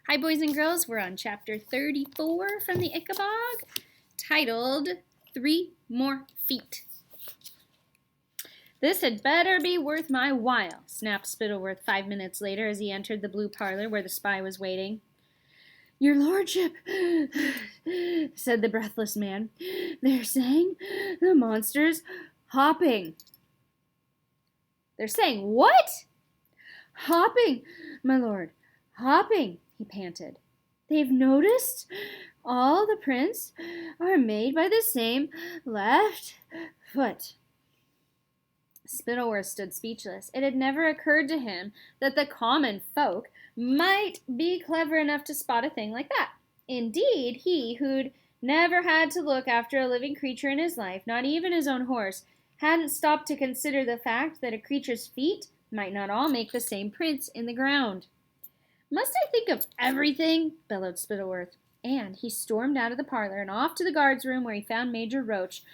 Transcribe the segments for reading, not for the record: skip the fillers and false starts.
Hi, boys and girls. We're on chapter 34 from the Ickabog, titled 3 More Feet. This had better be worth my while, snapped Spittleworth 5 minutes later as he entered the blue parlor where the spy was waiting. Your lordship, said the breathless man, they're saying the monster's hopping. They're saying what? Hopping, my lord, hopping, he panted. They've noticed all the prints are made by the same left foot. Spittleworth stood speechless. It had never occurred to him that the common folk might be clever enough to spot a thing like that. Indeed, he, who'd never had to look after a living creature in his life, not even his own horse, hadn't stopped to consider the fact that a creature's feet might not all make the same prints in the ground. Must I think of everything? Bellowed Spittleworth. And he stormed out of the parlor and off to the guard's room where he found Major Roach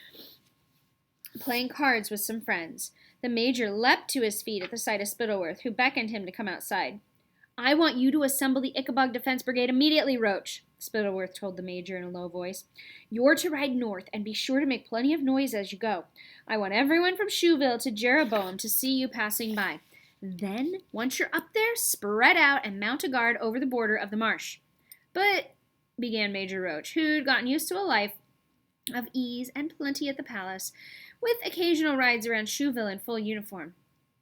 playing cards with some friends. The Major leapt to his feet at the sight of Spittleworth, who beckoned him to come outside. I want you to assemble the Ickabog Defense Brigade immediately, Roach, Spittleworth told the Major in a low voice. You're to ride north and be sure to make plenty of noise as you go. I want everyone from Shoeville to Jeroboam to see you passing by. Then, once you're up there, spread out and mount a guard over the border of the marsh. But, began Major Roach, who'd gotten used to a life of ease and plenty at the palace, with occasional rides around Shoeville in full uniform.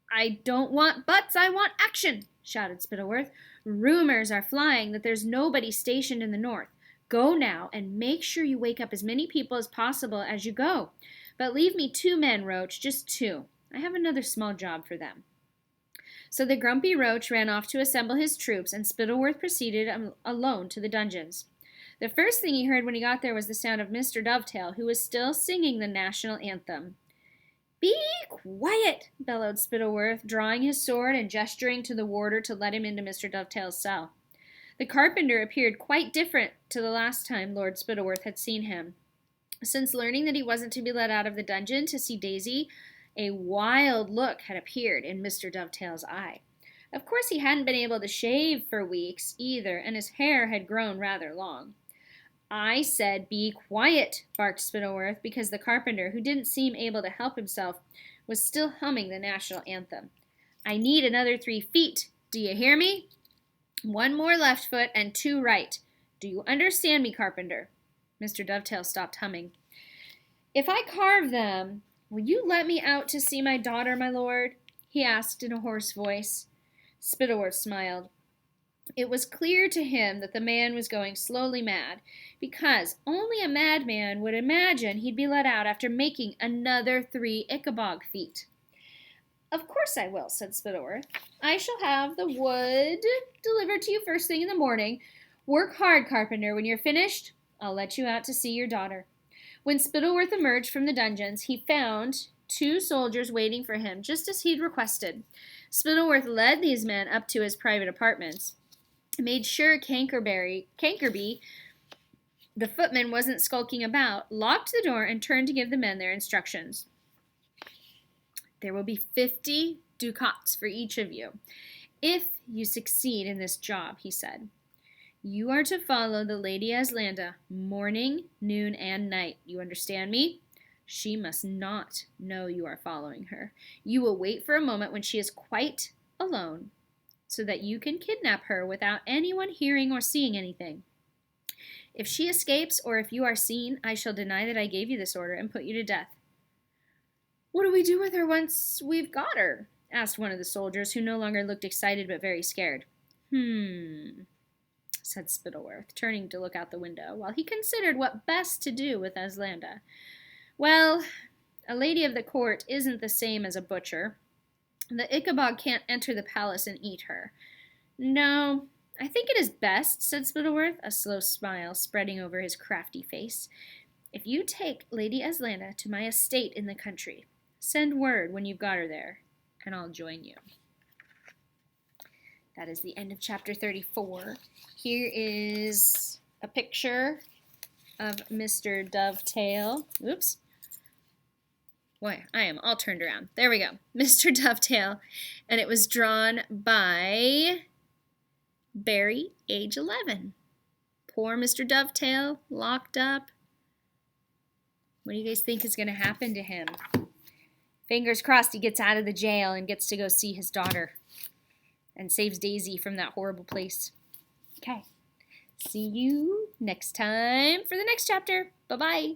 I don't want buts, I want action, shouted Spittleworth. Rumors are flying that there's nobody stationed in the north. Go now and make sure you wake up as many people as possible as you go. But leave me 2 men, Roach, just 2. I have another small job for them. So the grumpy Roach ran off to assemble his troops, and Spittleworth proceeded alone to the dungeons. The first thing he heard when he got there was the sound of Mr. Dovetail, who was still singing the national anthem. Be quiet, bellowed Spittleworth, drawing his sword and gesturing to the warder to let him into Mr. Dovetail's cell. The carpenter appeared quite different to the last time Lord Spittleworth had seen him. Since learning that he wasn't to be let out of the dungeon to see Daisy, a wild look had appeared in Mr. Dovetail's eye. Of course, he hadn't been able to shave for weeks either, and his hair had grown rather long. I said, be quiet, barked Spittleworth, because the carpenter, who didn't seem able to help himself, was still humming the national anthem. I need another 3 feet. Do you hear me? 1 more left foot and 2 right. Do you understand me, carpenter? Mr. Dovetail stopped humming. If I carve them, will you let me out to see my daughter, my lord? He asked in a hoarse voice. Spittleworth smiled. It was clear to him that the man was going slowly mad, because only a madman would imagine he'd be let out after making another 3 Ickabog feet. Of course I will, said Spittleworth. I shall have the wood delivered to you first thing in the morning. Work hard, carpenter. When you're finished, I'll let you out to see your daughter. When Spittleworth emerged from the dungeons, he found 2 soldiers waiting for him, just as he'd requested. Spittleworth led these men up to his private apartments, made sure Cankerby, the footman, wasn't skulking about, locked the door, and turned to give the men their instructions. There will be 50 ducats for each of you, if you succeed in this job, he said. You are to follow the Lady Aslanda morning, noon, and night. You understand me? She must not know you are following her. You will wait for a moment when she is quite alone, so that you can kidnap her without anyone hearing or seeing anything. If she escapes, or if you are seen, I shall deny that I gave you this order and put you to death. What do we do with her once we've got her? Asked one of the soldiers, who no longer looked excited but very scared. Said Spittleworth, turning to look out the window, while he considered what best to do with Aslanda. Well, a lady of the court isn't the same as a butcher. The Ickabog can't enter the palace and eat her. No, I think it is best, said Spittleworth, a slow smile spreading over his crafty face, if you take Lady Aslanda to my estate in the country. Send word when you've got her there, and I'll join you. That is the end of chapter 34. Here is a picture of Mr. Dovetail. Oops. Boy, I am all turned around. There we go. Mr. Dovetail. And it was drawn by Barry, age 11. Poor Mr. Dovetail, locked up. What do you guys think is going to happen to him? Fingers crossed he gets out of the jail and gets to go see his daughter and saves Daisy from that horrible place. Okay. See you next time for the next chapter. Bye-bye.